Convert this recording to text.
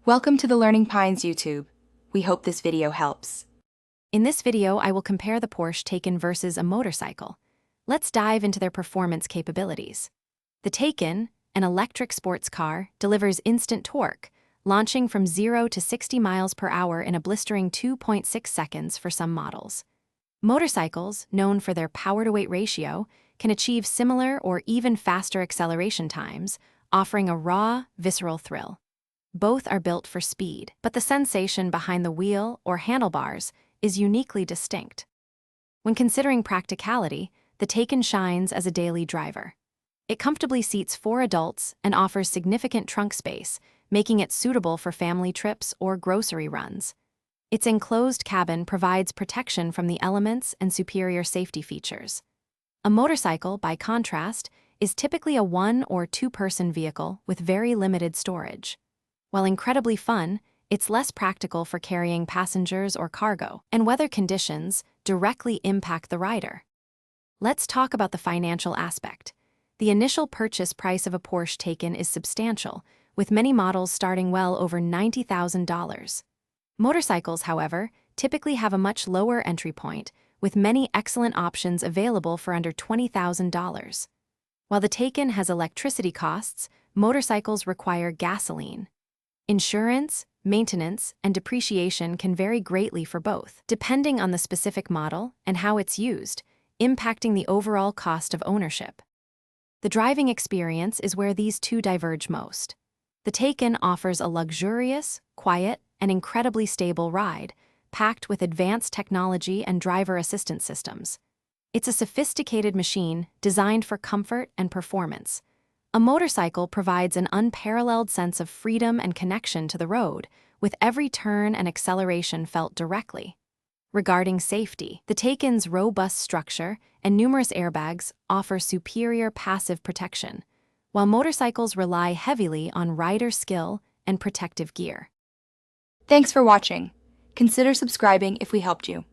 Welcome to the Learning Pines YouTube. We hope this video helps. In this video, I will compare the Porsche Taycan versus a motorcycle. Let's dive into their performance capabilities. The Taycan, an electric sports car, delivers instant torque, launching from 0 to 60 miles per hour in a blistering 2.6 seconds for some models. Motorcycles, known for their power-to-weight ratio, can achieve similar or even faster acceleration times, offering a raw, visceral thrill. Both are built for speed, but the sensation behind the wheel or handlebars is uniquely distinct. When considering practicality, the Taycan shines as a daily driver. It comfortably seats 4 adults and offers significant trunk space, making it suitable for family trips or grocery runs. Its enclosed cabin provides protection from the elements and superior safety features. A motorcycle, by contrast, is typically a 1- or 2-person vehicle with very limited storage. While incredibly fun, it's less practical for carrying passengers or cargo, and weather conditions directly impact the rider. Let's talk about the financial aspect. The initial purchase price of a Porsche Taycan is substantial, with many models starting well over $90,000. Motorcycles, however, typically have a much lower entry point, with many excellent options available for under $20,000. While the Taycan has electricity costs, motorcycles require gasoline. Insurance, maintenance, and depreciation can vary greatly for both, depending on the specific model and how it's used, impacting the overall cost of ownership. The driving experience is where these two diverge most. The Taycan offers a luxurious, quiet, and incredibly stable ride, packed with advanced technology and driver assistance systems. It's a sophisticated machine designed for comfort and performance. A motorcycle provides an unparalleled sense of freedom and connection to the road, with every turn and acceleration felt directly. Regarding safety, the Taycan's robust structure and numerous airbags offer superior passive protection, while motorcycles rely heavily on rider skill and protective gear. Thanks for watching. Consider subscribing if we helped you.